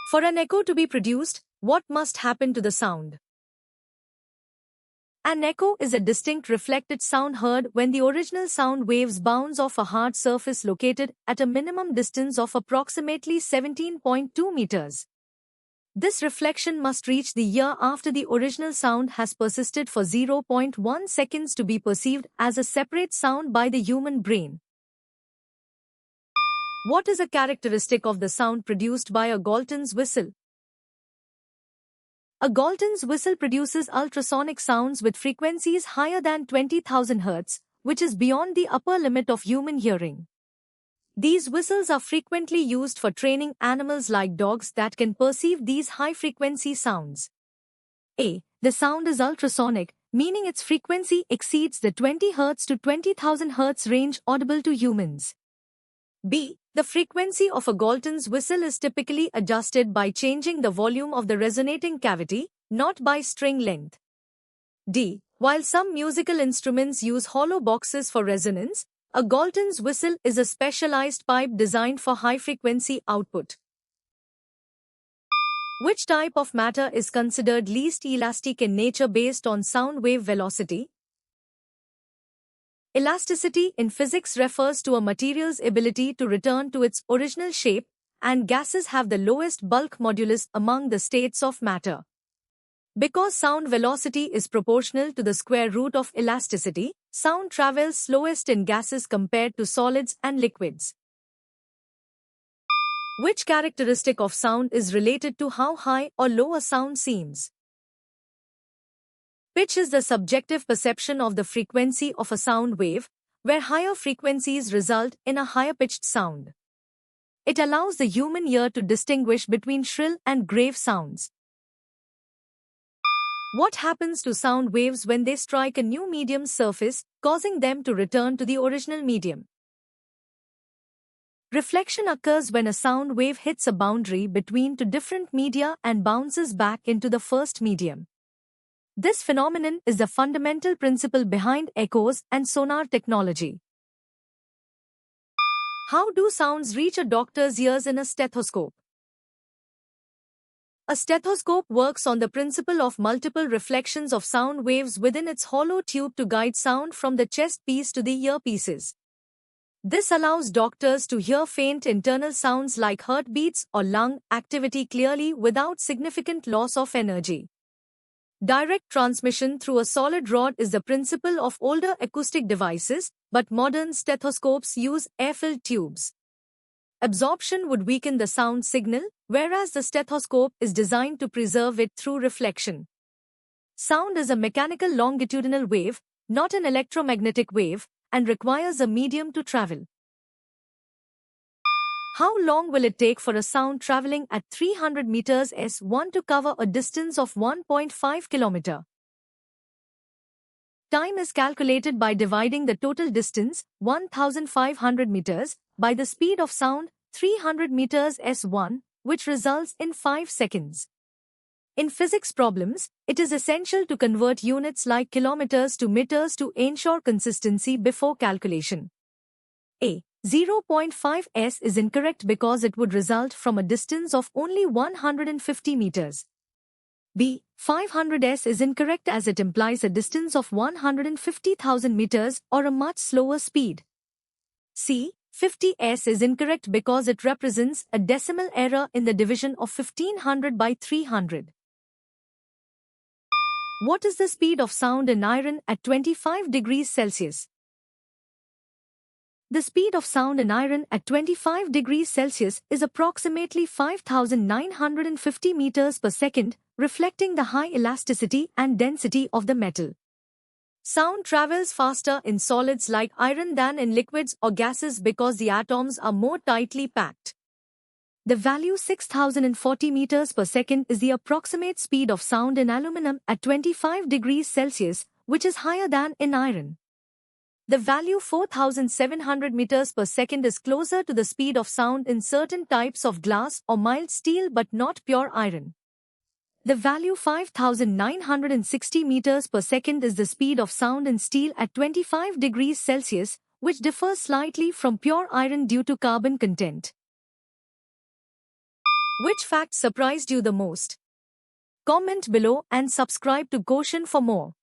For an echo to be produced, what must happen to the sound? An echo is a distinct reflected sound heard when the original sound waves bounce off a hard surface located at a minimum distance of approximately 17.2 meters. This reflection must reach the ear after the original sound has persisted for 0.1 seconds to be perceived as a separate sound by the human brain. What is a characteristic of the sound produced by a Galton's whistle? A Galton's whistle produces ultrasonic sounds with frequencies higher than 20,000 Hz, which is beyond the upper limit of human hearing. These whistles are frequently used for training animals like dogs that can perceive these high-frequency sounds. A. The sound is ultrasonic, meaning its frequency exceeds the 20 Hz to 20,000 Hz range audible to humans. B. The frequency of a Galton's whistle is typically adjusted by changing the volume of the resonating cavity, not by string length. D. While some musical instruments use hollow boxes for resonance, a Galton's whistle is a specialized pipe designed for high-frequency output. Which type of matter is considered least elastic in nature based on sound wave velocity? Elasticity in physics refers to a material's ability to return to its original shape, and gases have the lowest bulk modulus among the states of matter. Because sound velocity is proportional to the square root of elasticity, sound travels slowest in gases compared to solids and liquids. Which characteristic of sound is related to how high or low a sound seems? Pitch is the subjective perception of the frequency of a sound wave, where higher frequencies result in a higher-pitched sound. It allows the human ear to distinguish between shrill and grave sounds. What happens to sound waves when they strike a new medium's surface, causing them to return to the original medium? Reflection occurs when a sound wave hits a boundary between two different media and bounces back into the first medium. This phenomenon is the fundamental principle behind echoes and sonar technology. How do sounds reach a doctor's ears in a stethoscope? A stethoscope works on the principle of multiple reflections of sound waves within its hollow tube to guide sound from the chest piece to the earpieces. This allows doctors to hear faint internal sounds like heartbeats or lung activity clearly without significant loss of energy. Direct transmission through a solid rod is the principle of older acoustic devices, but modern stethoscopes use air-filled tubes. Absorption would weaken the sound signal, whereas the stethoscope is designed to preserve it through reflection. Sound is a mechanical longitudinal wave, not an electromagnetic wave, and requires a medium to travel. How long will it take for a sound traveling at 300 meters s1 to cover a distance of 1.5 km? Time is calculated by dividing the total distance, 1,500 meters, by the speed of sound, 300 meters s1, which results in 5 seconds. In physics problems, it is essential to convert units like kilometers to meters to ensure consistency before calculation. A. 0.5 s is incorrect because it would result from a distance of only 150 meters. B. 500 s is incorrect as it implies a distance of 150,000 meters or a much slower speed. C. 50 s is incorrect because it represents a decimal error in the division of 1500 by 300. What is the speed of sound in iron at 25 degrees Celsius? The speed of sound in iron at 25 degrees Celsius is approximately 5,950 meters per second, reflecting the high elasticity and density of the metal. Sound travels faster in solids like iron than in liquids or gases because the atoms are more tightly packed. The value 6,040 meters per second is the approximate speed of sound in aluminum at 25 degrees Celsius, which is higher than in iron. The value 4,700 meters per second is closer to the speed of sound in certain types of glass or mild steel but not pure iron. The value 5,960 meters per second is the speed of sound in steel at 25 degrees Celsius, which differs slightly from pure iron due to carbon content. Which fact surprised you the most? Comment below and subscribe to Goshen for more.